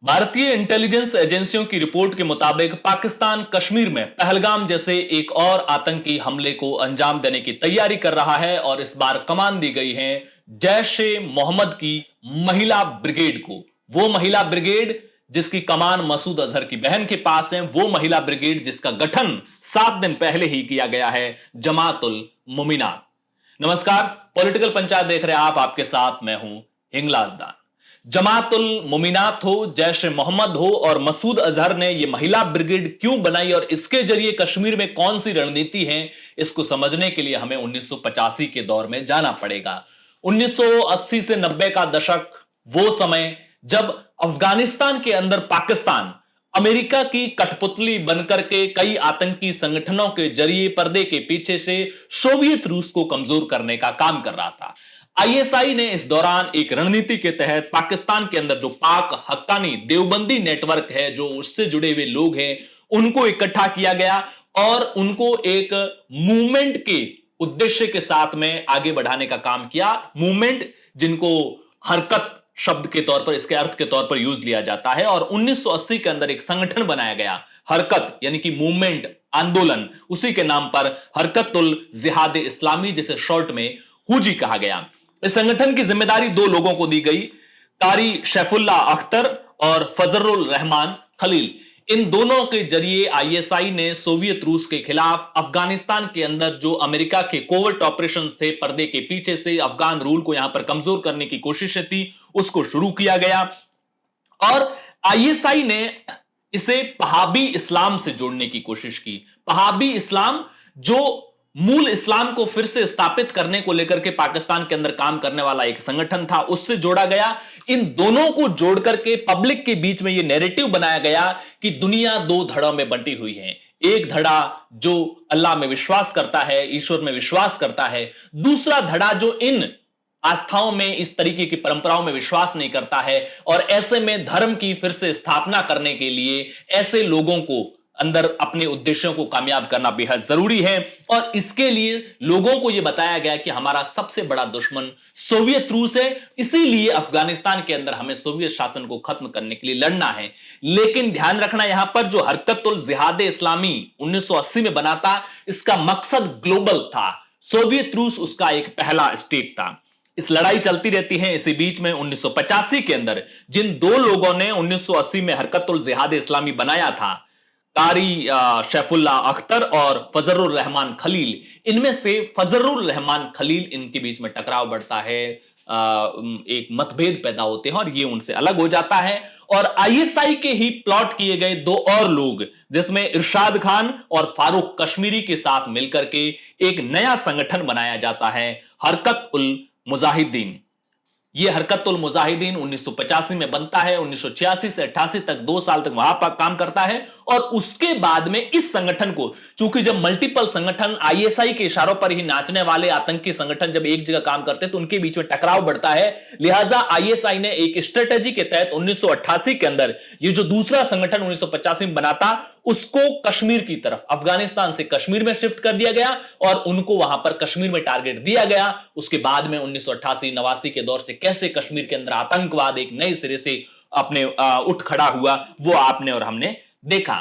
भारतीय इंटेलिजेंस एजेंसियों की रिपोर्ट के मुताबिक पाकिस्तान कश्मीर में पहलगाम जैसे एक और आतंकी हमले को अंजाम देने की तैयारी कर रहा है और इस बार कमान दी गई है जैश ए मोहम्मद की महिला ब्रिगेड को। वो महिला ब्रिगेड जिसकी कमान मसूद अजहर की बहन के पास है, वो महिला ब्रिगेड जिसका गठन 7 दिन पहले ही किया गया है, जमातुल मोमिनात। नमस्कार, पॉलिटिकल पंचायत देख रहे हैं आप, आपके साथ मैं हूं हिंगलाज दान। जमातुल मोमिनात हो, जैश ए मोहम्मद हो और मसूद अजहर ने यह महिला ब्रिगेड क्यों बनाई और इसके जरिए कश्मीर में कौन सी रणनीति है, इसको समझने के लिए हमें 1985 के दौर में जाना पड़ेगा। 1980 से 90 का दशक, वो समय जब अफगानिस्तान के अंदर पाकिस्तान अमेरिका की कठपुतली बनकर के कई आतंकी संगठनों के जरिए पर्दे के पीछे से सोवियत रूस को कमजोर करने का काम कर रहा था। आईएसआई ने इस दौरान एक रणनीति के तहत पाकिस्तान के अंदर जो पाक हक्कानी देवबंदी नेटवर्क है, जो उससे जुड़े हुए लोग हैं, उनको इकट्ठा किया गया और उनको एक मूवमेंट के उद्देश्य के साथ में आगे बढ़ाने का काम किया। मूवमेंट जिनको हरकत शब्द के तौर पर, इसके अर्थ के तौर पर यूज लिया जाता है, और 1980 के अंदर एक संगठन बनाया गया, हरकत यानी कि मूवमेंट, आंदोलन, उसी के नाम पर हरकतुल जिहाद इस्लामी, जिसे शॉर्ट में हुजी कहा गया। इस संगठन की जिम्मेदारी दो लोगों को दी गई, कारी सैफुल्लाह अख्तर और फजरुल रहमान खलील। इन दोनों के जरिए आईएसआई ने सोवियत रूस के खिलाफ अफगानिस्तान के अंदर जो अमेरिका के कोवर्ट ऑपरेशन थे, पर्दे के पीछे से अफगान रूल को यहां पर कमजोर करने की कोशिशें थी, उसको शुरू किया गया। और आईएसआई ने इसे पहाबी इस्लाम से जोड़ने की कोशिश की। पहाबी इस्लाम जो मूल इस्लाम को फिर से स्थापित करने को लेकर के पाकिस्तान के अंदर काम करने वाला एक संगठन था, उससे जोड़ा गया। इन दोनों को जोड़ करके पब्लिक के बीच में यह नैरेटिव बनाया गया कि दुनिया दो धड़ों में बंटी हुई है। एक धड़ा जो अल्लाह में विश्वास करता है, ईश्वर में विश्वास करता है, दूसरा धड़ा जो इन आस्थाओं में, इस तरीके की परंपराओं में विश्वास नहीं करता है। और ऐसे में धर्म की फिर से स्थापना करने के लिए ऐसे लोगों को अंदर अपने उद्देश्यों को कामयाब करना बेहद जरूरी है। और इसके लिए लोगों को यह बताया गया कि हमारा सबसे बड़ा दुश्मन सोवियत रूस है, इसीलिए अफगानिस्तान के अंदर हमें सोवियत शासन को खत्म करने के लिए लड़ना है। लेकिन ध्यान रखना, यहां पर जो हरकतुल जिहाद इस्लामी 1980 में बना था, इसका मकसद ग्लोबल था। सोवियत रूस उसका एक पहला स्टेट था। इस लड़ाई चलती रहती है। इसी बीच में 1985 के अंदर जिन दो लोगों ने 1980 में हरकतुल जिहाद इस्लामी बनाया था, कारी सैफुल्लाह अख्तर और फजरुल रहमान खलील, इनमें से फजरुल रहमान खलील, इनके बीच में टकराव बढ़ता है, एक मतभेद पैदा होते हैं और ये उनसे अलग हो जाता है। और आईएसआई के ही प्लॉट किए गए दो और लोग, जिसमें इरशाद खान और फारूक कश्मीरी के साथ मिलकर के एक नया संगठन बनाया जाता है, हरकत उल मुजाहिदीन। यह हरकतुल मुजाहिदीन 1985 में बनता है। 1986 से 88 तक 2 साल तक वहां पर काम करता है। और उसके बाद में इस संगठन को, चूंकि जब मल्टीपल संगठन आईएसआई के इशारों पर ही नाचने वाले आतंकी संगठन जब एक जगह काम करते हैं तो उनके बीच में टकराव बढ़ता है। लिहाजा आईएसआई ने एक स्ट्रेटेजी के तहत 1988 के अंदर ये जो दूसरा संगठन 1985 में बना था, उसको कश्मीर की तरफ, अफगानिस्तान से कश्मीर में शिफ्ट कर दिया गया और उनको वहां पर कश्मीर में टारगेट दिया गया। उसके बाद में 1988-89 के दौर से कैसे कश्मीर के अंदर आतंकवाद एक नए सिरे से अपने उठ खड़ा हुआ, वो आपने और हमने देखा।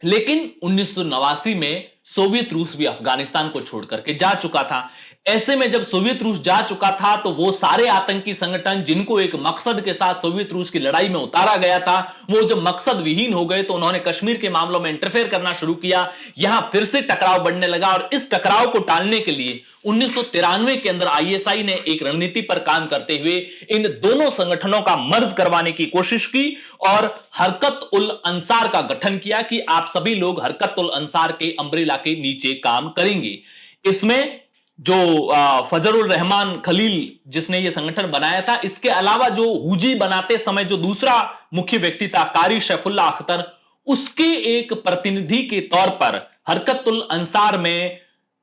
लेकिन 1989 में सोवियत रूस भी अफगानिस्तान को छोड़ करके जा चुका था। ऐसे में जब सोवियत रूस जा चुका था तो वो सारे आतंकी संगठन जिनको एक मकसद के साथ सोवियत रूस की लड़ाई में उतारा गया था, वो जब मकसद विहीन हो गए तो उन्होंने कश्मीर के मामलों में इंटरफेयर करना शुरू किया। यहां फिर से टकराव बढ़ने लगा और इस टकराव को टालने के लिए 1993 के अंदर आईएसआई ने एक रणनीति पर काम करते हुए इन दोनों संगठनों का मर्ज करवाने की कोशिश की और हरकत उल अंसार का गठन किया कि आप सभी लोग हरकत उल अंसार के अम्ब्रेला के नीचे काम करेंगे। इसमें जो फजरुल रहमान खलील जिसने यह संगठन बनाया था, इसके अलावा जो हुजी बनाते समय जो दूसरा मुख्य व्यक्ति था, कारी सैफुल्लाह अख्तर, उसके एक प्रतिनिधि के तौर पर हरकतुल अंसार में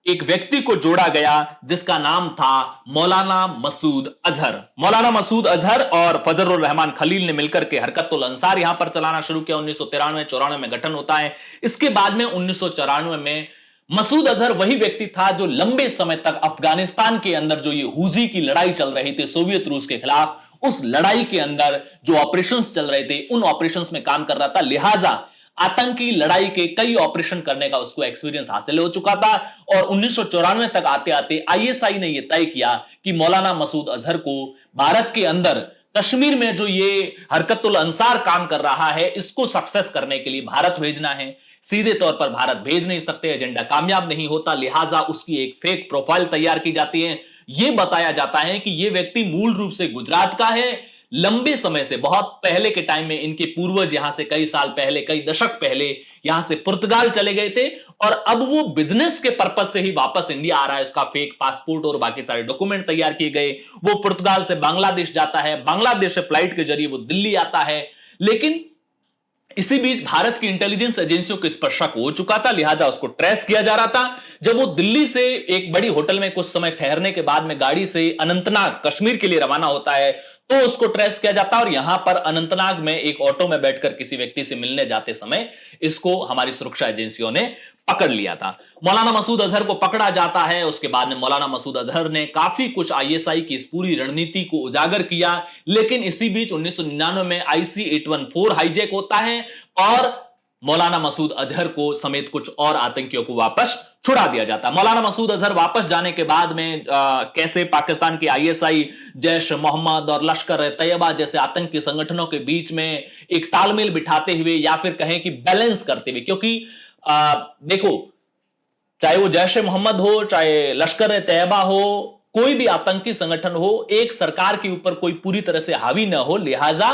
एक व्यक्ति को जोड़ा गया जिसका नाम था मौलाना मसूद अजहर। मौलाना मसूद अजहर और फजरुल रहमान खलील ने मिलकर के हरकतुल अंसार यहां पर चलाना शुरू किया। 1993-94 में गठन होता है। इसके बाद में 1994 में मसूद अजहर वही व्यक्ति था जो लंबे समय तक अफगानिस्तान के अंदर जो ये हुजी की लड़ाई चल रही थी सोवियत रूस के खिलाफ, उस लड़ाई के अंदर जो ऑपरेशंस चल रहे थे उन ऑपरेशंस में काम कर रहा था, लिहाजा आतंकी लड़ाई के कई ऑपरेशन करने का उसको एक्सपीरियंस हासिल हो चुका था। और 1994 तक आते आते आईएसआई ने यह तय किया कि मौलाना मसूद अजहर को भारत के अंदर कश्मीर में जो ये हरकतुल अंसार काम कर रहा है इसको सक्सेस करने के लिए भारत भेजना है। सीधे तौर पर भारत भेज नहीं सकते, एजेंडा कामयाब नहीं होता, लिहाजा उसकी एक फेक प्रोफाइल तैयार की जाती है। यह बताया जाता है कि यह व्यक्ति मूल रूप से गुजरात का है, लंबे समय से, बहुत पहले के टाइम में इनके पूर्वज यहां से कई साल पहले, कई दशक पहले यहां से पुर्तगाल चले गए थे और अब वो बिजनेस के पर्पज से ही वापस इंडिया आ रहा है। उसका फेक पासपोर्ट और बाकी सारे डॉक्यूमेंट तैयार किए गए। वो पुर्तगाल से बांग्लादेश जाता है, बांग्लादेश से फ्लाइट के जरिए वो दिल्ली आता है। लेकिन इसी बीच भारत की इंटेलिजेंस एजेंसियों को इस पर शक हो चुका था, लिहाजा उसको ट्रेस किया जा रहा था। जब वो दिल्ली से एक बड़ी होटल में कुछ समय ठहरने के बाद में गाड़ी से अनंतनाग कश्मीर के लिए रवाना होता है तो उसको ट्रेस किया जाता है और यहां पर अनंतनाग में एक ऑटो में बैठकर किसी व्यक्ति से मिलने जाते समय इसको हमारी सुरक्षा एजेंसियों ने पकड़ लिया था। मौलाना मसूद अजहर को पकड़ा जाता है। उसके बाद में मौलाना मसूद अजहर ने काफी कुछ आईएसआई की इस पूरी रणनीति को उजागर किया, लेकिन इसी बीच 1999 में IC-814 हाईजैक होता है और मौलाना मसूद अजहर को समेत कुछ और आतंकियों को वापस छुड़ा दिया जाता है। मौलाना मसूद अजहर वापस जाने के बाद में कैसे पाकिस्तान की आईएसआई, जैश मोहम्मद और लश्कर ए तैयबा जैसे आतंकी संगठनों के बीच में एक तालमेल बिठाते हुए या फिर कहें कि बैलेंस करते हुए, क्योंकि देखो, चाहे वो जैश ए मोहम्मद हो, चाहे लश्कर ए तैयबा हो, कोई भी आतंकी संगठन हो, एक सरकार के ऊपर कोई पूरी तरह से हावी ना हो, लिहाजा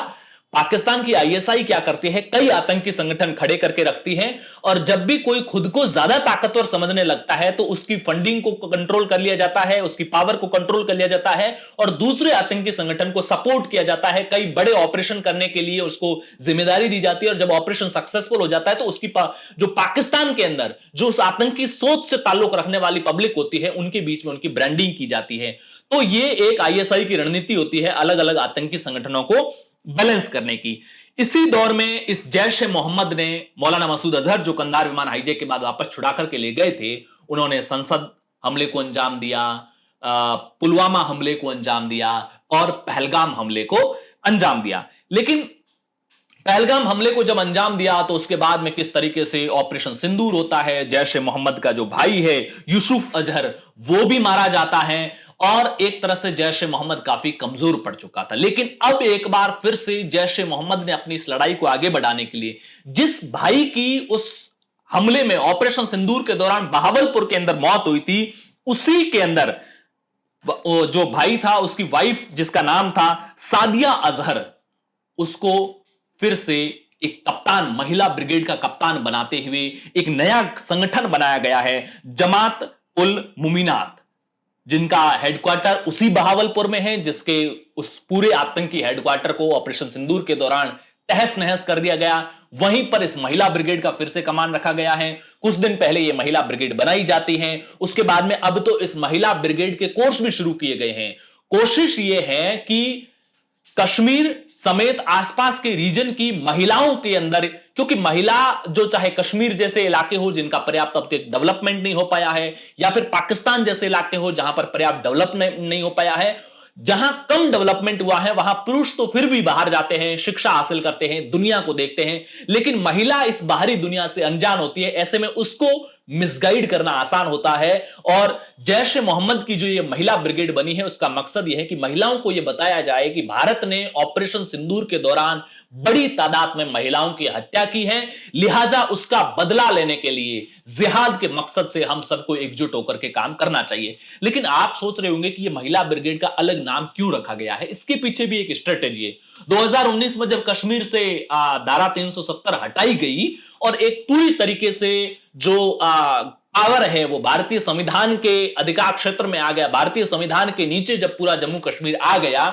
पाकिस्तान की आईएसआई क्या करती है, कई आतंकी संगठन खड़े करके रखती है और जब भी कोई खुद को ज्यादा ताकतवर समझने लगता है तो उसकी फंडिंग को कंट्रोल कर लिया जाता है, उसकी पावर को कंट्रोल कर लिया जाता है और दूसरे आतंकी संगठन को सपोर्ट किया जाता है। कई बड़े ऑपरेशन करने के लिए उसको जिम्मेदारी दी जाती है और जब ऑपरेशन सक्सेसफुल हो जाता है तो उसकी जो पाकिस्तान के अंदर जो उस आतंकी सोच से ताल्लुक रखने वाली पब्लिक होती है उनके बीच में उनकी ब्रांडिंग की जाती है। तो ये एक आईएसआई की रणनीति होती है अलग अलग आतंकी संगठनों को बैलेंस करने की। इसी दौर में इस जैश ए मोहम्मद ने मौलाना मसूद अजहर जो कंधार विमान हाईजैक के बाद वापस छुड़ा करके ले गए थे, उन्होंने संसद हमले को अंजाम दिया, पुलवामा हमले को अंजाम दिया और पहलगाम हमले को अंजाम दिया। लेकिन पहलगाम हमले को जब अंजाम दिया तो उसके बाद में किस तरीके से ऑपरेशन सिंदूर होता है, जैश ए मोहम्मद का जो भाई है यूसुफ अजहर वो भी मारा जाता है और एक तरह से जैश ए मोहम्मद काफी कमजोर पड़ चुका था। लेकिन अब एक बार फिर से जैश ए मोहम्मद ने अपनी इस लड़ाई को आगे बढ़ाने के लिए जिस भाई की उस हमले में ऑपरेशन सिंदूर के दौरान बहावलपुर के अंदर मौत हुई थी, उसी के अंदर जो भाई था उसकी वाइफ जिसका नाम था सादिया अजहर, उसको फिर से एक कप्तान, महिला ब्रिगेड का कप्तान बनाते हुए एक नया संगठन बनाया गया है, जमात उल मुमिनात, जिनका हेडक्वार्टर उसी बहावलपुर में है जिसके उस पूरे आतंकी हेडक्वार्टर को ऑपरेशन सिंदूर के दौरान तहस नहस कर दिया गया। वहीं पर इस महिला ब्रिगेड का फिर से कमान रखा गया है। कुछ दिन पहले यह महिला ब्रिगेड बनाई जाती है, उसके बाद में अब तो इस महिला ब्रिगेड के कोर्स भी शुरू किए गए हैं। कोशिश यह है कि कश्मीर समेत आसपास के रीजन की महिलाओं के अंदर, क्योंकि महिला जो चाहे कश्मीर जैसे इलाके हो जिनका पर्याप्त अब तक डेवलपमेंट नहीं हो पाया है या फिर पाकिस्तान जैसे इलाके हो जहां पर पर्याप्त डेवलपमेंट नहीं हो पाया है, जहां कम डेवलपमेंट हुआ है वहां पुरुष तो फिर भी बाहर जाते हैं, शिक्षा हासिल करते हैं, दुनिया को देखते हैं, लेकिन महिला इस बाहरी दुनिया से अनजान होती है। ऐसे में उसको मिसगाइड करना आसान होता है और जैश ए मोहम्मद की जो ये महिला ब्रिगेड बनी है उसका मकसद यह है कि महिलाओं को यह बताया जाए कि भारत ने ऑपरेशन सिंदूर के दौरान बड़ी तादाद में महिलाओं की हत्या की है, लिहाजा उसका बदला लेने के लिए जिहाद के मकसद से हम सबको एकजुट होकर के काम करना चाहिए। लेकिन आप सोच रहे होंगे कि यह महिला ब्रिगेड का अलग नाम क्यों रखा गया है, इसके पीछे भी एक स्ट्रेटेजी है। 2019 में जब कश्मीर से धारा 370 हटाई गई और एक पूरी तरीके से जो पावर है वो भारतीय संविधान के अधिकार क्षेत्र में आ गया, भारतीय संविधान के नीचे जब पूरा जम्मू कश्मीर आ गया,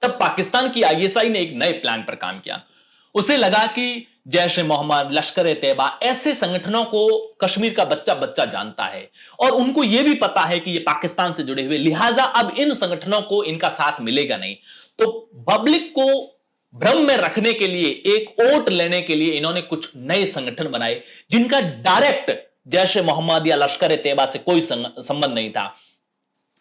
तब पाकिस्तान की आईएसआई ने एक नए प्लान पर काम किया। उसे लगा कि जैश ए मोहम्मद, लश्कर ए तैयबा ऐसे संगठनों को कश्मीर का बच्चा बच्चा जानता है और उनको यह भी पता है कि ये पाकिस्तान से जुड़े हुए, लिहाजा अब इन संगठनों को इनका साथ मिलेगा नहीं। तो पब्लिक को भ्रम में रखने के लिए, एक वोट लेने के लिए इन्होंने कुछ नए संगठन बनाए जिनका डायरेक्ट जैश ए मोहम्मद या लश्कर ए तैयबा से कोई संबंध नहीं था।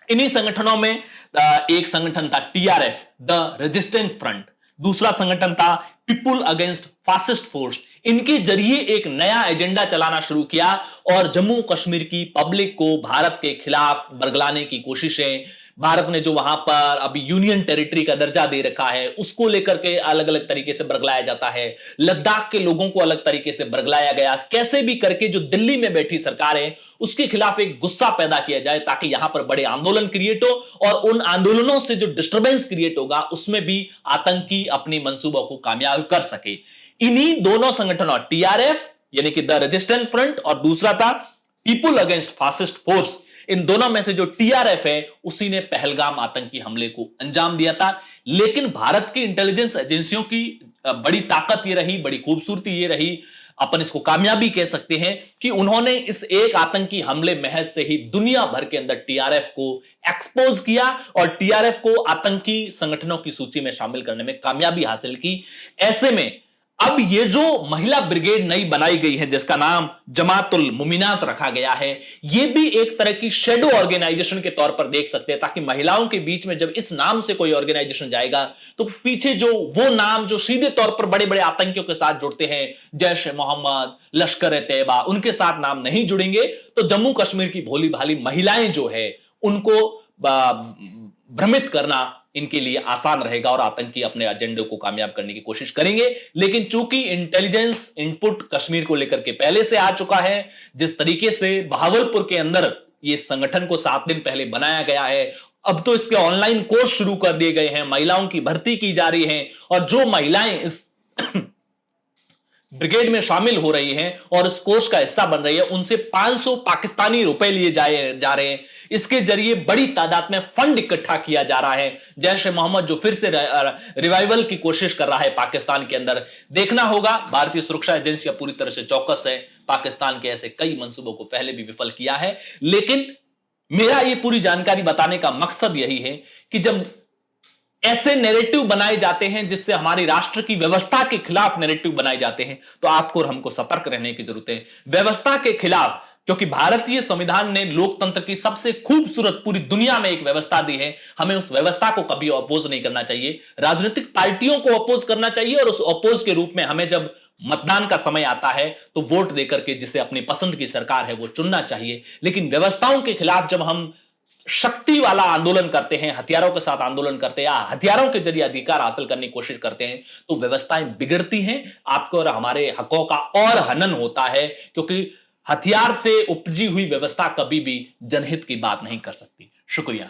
इन्हीं संगठनों में एक संगठन था टीआरएफ, द रेजिस्टेंट फ्रंट। दूसरा संगठन था पीपुल अगेंस्ट फासिस्ट फोर्स। इनके जरिए एक नया एजेंडा चलाना शुरू किया और जम्मू कश्मीर की पब्लिक को भारत के खिलाफ बरगलाने की कोशिशें, भारत ने जो वहां पर अभी यूनियन टेरिटरी का दर्जा दे रखा है उसको लेकर के अलग अलग तरीके से बरगलाया जाता है। लद्दाख के लोगों को अलग तरीके से बरगलाया गया। कैसे भी करके जो दिल्ली में बैठी सरकार है उसके खिलाफ एक गुस्सा पैदा किया जाए ताकि यहां पर बड़े आंदोलन क्रिएट हो और उन आंदोलनों से जो डिस्टर्बेंस क्रिएट होगा उसमें भी आतंकी अपनी मंसूबों को कामयाब कर सके। इन्हीं दोनों संगठनों टीआरएफ यानी कि द रेजिस्टेंट फ्रंट और दूसरा था पीपुल अगेंस्ट फासिस्ट फोर्स, इन दोनों में से जो टीआरएफ है उसी ने पहलगाम आतंकी हमले को अंजाम दिया था। लेकिन भारत की इंटेलिजेंस एजेंसियों की बड़ी ताकत ये रही, बड़ी खूबसूरती ये रही, अपन इसको कामयाबी कह सकते हैं कि उन्होंने इस एक आतंकी हमले महज से ही दुनिया भर के अंदर टीआरएफ को एक्सपोज किया और टीआरएफ को आतंकी संगठनों की सूची में शामिल करने में कामयाबी हासिल की। ऐसे में अब ये जो महिला ब्रिगेड नई बनाई गई है जिसका नाम जमातुल मुमिनात रखा गया है, ये भी एक तरह की शेडो ऑर्गेनाइजेशन के तौर पर देख सकते हैं ताकि महिलाओं के बीच में जब इस नाम से कोई ऑर्गेनाइजेशन जाएगा तो पीछे जो वो नाम जो सीधे तौर पर बड़े बड़े आतंकियों के साथ जुड़ते हैं, जैश ए मोहम्मद, लश्कर ए तैयबा, उनके साथ नाम नहीं जुड़ेंगे तो जम्मू कश्मीर की भोली भाली महिलाएं जो है उनको भ्रमित करना इनके लिए आसान रहेगा और आतंकी अपने एजेंडे को कामयाब करने की कोशिश करेंगे। लेकिन चूंकि इंटेलिजेंस इनपुट कश्मीर को लेकर के पहले से आ चुका है, जिस तरीके से बहावलपुर के अंदर ये संगठन को 7 दिन पहले बनाया गया है, अब तो इसके ऑनलाइन कोर्स शुरू कर दिए गए हैं, महिलाओं की भर्ती की जा रही है और जो महिलाएं इस ब्रिगेड में शामिल हो रही हैं और इस कोर्स का हिस्सा बन रही है, उनसे 500 पाकिस्तानी रुपए लिए जा रहे हैं। इसके जरिए बड़ी तादाद में फंड इकट्ठा किया जा रहा है जैश ए मोहम्मद जो फिर से रिवाइवल की कोशिश कर रहा है पाकिस्तान के अंदर। देखना होगा, भारतीय सुरक्षा एजेंसियां पूरी तरह से चौकस है, पाकिस्तान के ऐसे कई मंसूबों को पहले भी विफल किया है। लेकिन मेरा ये पूरी जानकारी बताने का मकसद यही है कि जब ऐसे नैरेटिव बनाए जाते हैं जिससे हमारी राष्ट्र की व्यवस्था के खिलाफ नैरेटिव बनाए जाते हैं तो आपको और हमको सतर्क रहने की जरूरत है व्यवस्था के खिलाफ, क्योंकि भारतीय संविधान ने लोकतंत्र की सबसे खूबसूरत पूरी दुनिया में एक व्यवस्था दी है। हमें उस व्यवस्था को कभी अपोज नहीं करना चाहिए, राजनीतिक पार्टियों को अपोज करना चाहिए और उस अपोज के रूप में हमें जब मतदान का समय आता है तो वोट देकर के जिसे अपनी पसंद की सरकार है वो चुनना चाहिए। लेकिन व्यवस्थाओं के खिलाफ जब हम शक्ति वाला आंदोलन करते हैं, हथियारों के साथ आंदोलन करते हैं या हथियारों के जरिए अधिकार हासिल करने की कोशिश करते हैं तो व्यवस्थाएं बिगड़ती हैं, आपको और हमारे हकों का और हनन होता है, क्योंकि हथियार से उपजी हुई व्यवस्था कभी भी जनहित की बात नहीं कर सकती। शुक्रिया।